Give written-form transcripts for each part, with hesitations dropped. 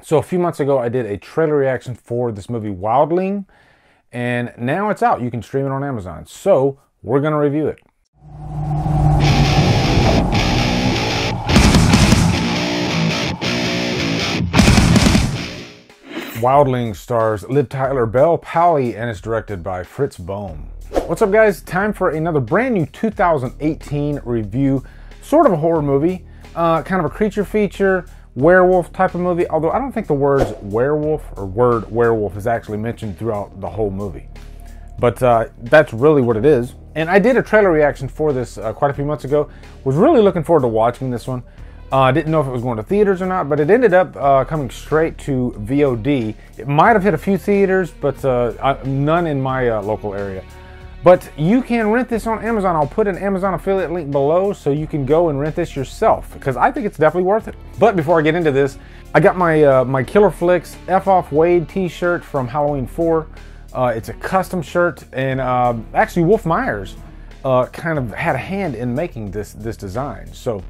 So a few months ago, I did a trailer reaction for this movie WILDLING, and now it's out. You can stream it on Amazon. So we're going to review it. WILDLING stars Liv Tyler, Belle Powley, and is directed by Fritz Bohm. What's up, guys? Time for another brand new 2018 review. Sort of a horror movie, kind of a creature feature, werewolf type of movie, although I don't think the words werewolf or word werewolf is actually mentioned throughout the whole movie. But that's really what it is. And I did a trailer reaction for this quite a few months ago. Was really looking forward to watching this one. Didn't know if it was going to theaters or not, but it ended up coming straight to VOD. It might have hit a few theaters, but none in my local area. But you can rent this on Amazon. I'll put an Amazon affiliate link below so you can go and rent this yourself, because I think it's definitely worth it. But before I get into this, I got my my Killer Flicks F Off Wade t-shirt from Halloween 4. It's a custom shirt, and actually Wolf Myers kind of had a hand in making this design. So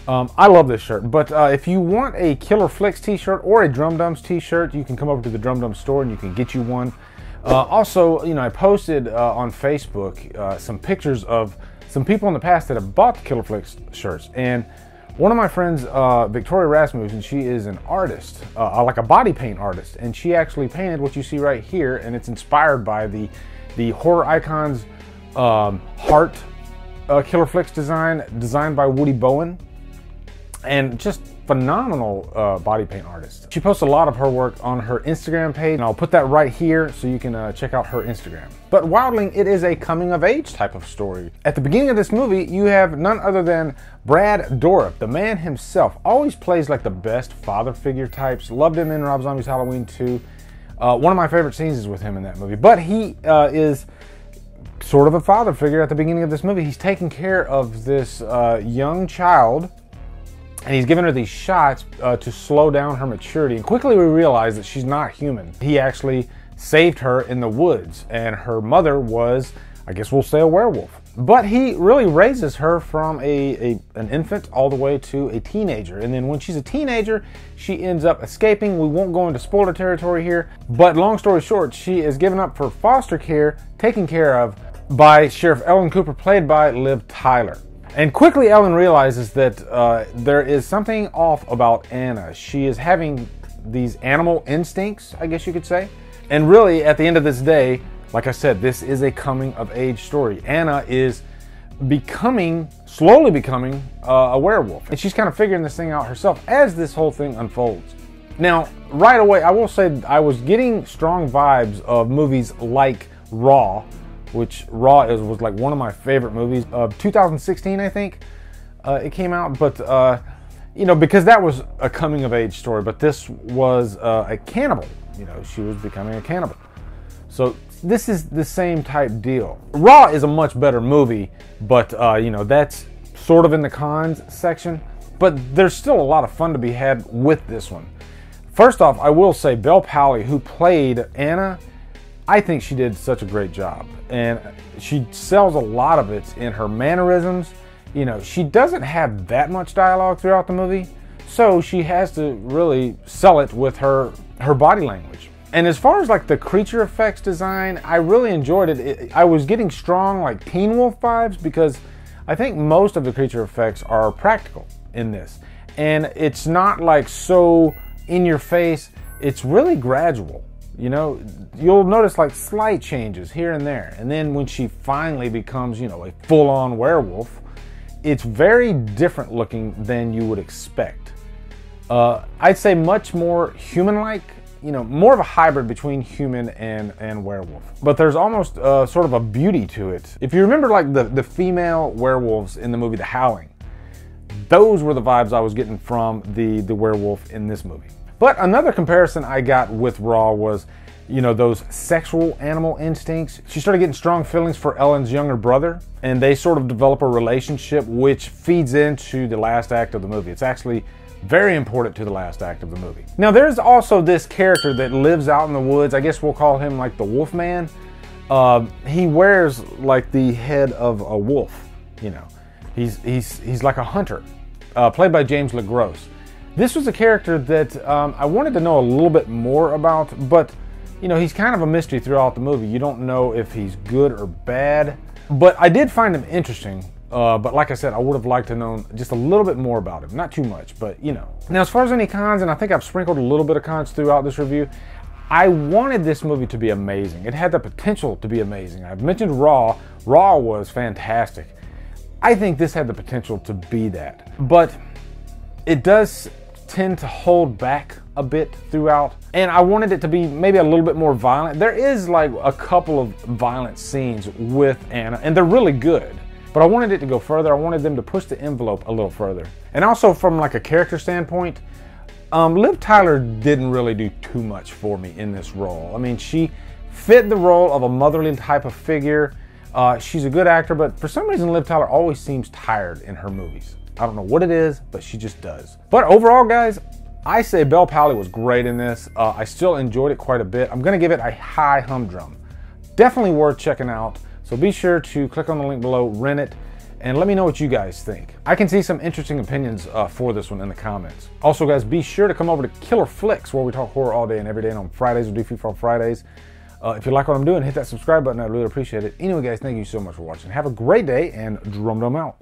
I love this shirt. But if you want a Killer Flicks t-shirt or a Drumdums t-shirt, you can come over to the Drumdums store and you can get you one. Also, you know, I posted on Facebook some pictures of some people in the past that have bought the Killer Flicks shirts. And one of my friends, Victoria Rasmussen, she is an artist, like a body paint artist. And she actually painted what you see right here, and it's inspired by the Horror Icons heart Killer Flicks designed by Woody Bowen. And just phenomenal body paint artist. She posts a lot of her work on her Instagram page, and I'll put that right here so you can check out her Instagram. But WILDLING, it is a coming of age type of story. At the beginning of this movie, you have none other than Brad Dourif, the man himself. Always plays like the best father figure types. Loved him in Rob Zombie's Halloween 2. One of my favorite scenes is with him in that movie. But he is sort of a father figure at the beginning of this movie. He's taking care of this young child, and he's giving her these shots to slow down her maturity. And quickly we realize that she's not human. He actually saved her in the woods, and her mother was, I guess we'll say, a werewolf. But he really raises her from an infant all the way to a teenager. And then when she's a teenager, she ends up escaping. We won't go into spoiler territory here, but long story short, she is given up for foster care, taken care of by Sheriff Ellen Cooper, played by Liv Tyler. And quickly Ellen realizes that there is something off about Anna. She is having these animal instincts, I guess you could say. And really, at the end of this day, like I said, this is a coming of age story. Anna is slowly becoming a werewolf. And she's kind of figuring this thing out herself as this whole thing unfolds. Now, right away, I will say I was getting strong vibes of movies like Raw, which Raw was like one of my favorite movies of 2016, I think it came out. But you know, because that was a coming of age story, but this was a cannibal. You know, she was becoming a cannibal. So this is the same type deal. Raw is a much better movie, but you know, that's sort of in the cons section. But there's still a lot of fun to be had with this one. First off, I will say Belle Powley, who played Anna, I think she did such a great job, and she sells a lot of it in her mannerisms. You know, she doesn't have that much dialogue throughout the movie, so she has to really sell it with her body language. And as far as like the creature effects design, I really enjoyed it. I was getting strong like Teen Wolf vibes, because I think most of the creature effects are practical in this. And it's not like so in your face, it's really gradual. You know, you'll notice like slight changes here and there. And then when she finally becomes, you know, a full-on werewolf, it's very different looking than you would expect. I'd say much more human-like, you know, more of a hybrid between human and werewolf. But there's almost sort of a beauty to it. If you remember like the female werewolves in the movie The Howling, those were the vibes I was getting from the werewolf in this movie. But another comparison I got with Raw was, you know, those sexual animal instincts. She started getting strong feelings for Ellen's younger brother, and they sort of develop a relationship which feeds into the last act of the movie. It's actually very important to the last act of the movie. Now, there's also this character that lives out in the woods. I guess we'll call him like the Wolf Man. He wears like the head of a wolf, you know. He's like a hunter, played by James LeGros. This was a character that I wanted to know a little bit more about, but you know, he's kind of a mystery throughout the movie. You don't know if he's good or bad, but I did find him interesting. But like I said, I would have liked to know just a little bit more about him. Not too much, but you know. Now, as far as any cons, and I think I've sprinkled a little bit of cons throughout this review, I wanted this movie to be amazing. It had the potential to be amazing. I've mentioned Raw. Raw was fantastic. I think this had the potential to be that. But it does tend to hold back a bit throughout. And I wanted it to be maybe a little bit more violent. There is like a couple of violent scenes with Anna, and they're really good. But I wanted it to go further. I wanted them to push the envelope a little further. And also from like a character standpoint, Liv Tyler didn't really do too much for me in this role. I mean, she fit the role of a motherly type of figure. She's a good actor, but for some reason Liv Tyler always seems tired in her movies. I don't know what it is, but she just does. But overall, guys, I say Belle Powley was great in this. I still enjoyed it quite a bit. I'm gonna give it a high humdrum. Definitely worth checking out. So be sure to click on the link below, rent it, and let me know what you guys think. I can see some interesting opinions for this one in the comments. Also, guys, be sure to come over to Killer Flicks, where we talk horror all day and every day, and on Fridays we do Free Fall Fridays. If you like what I'm doing, hit that subscribe button. I'd really appreciate it. Anyway, guys, thank you so much for watching. Have a great day, and Drumdum out.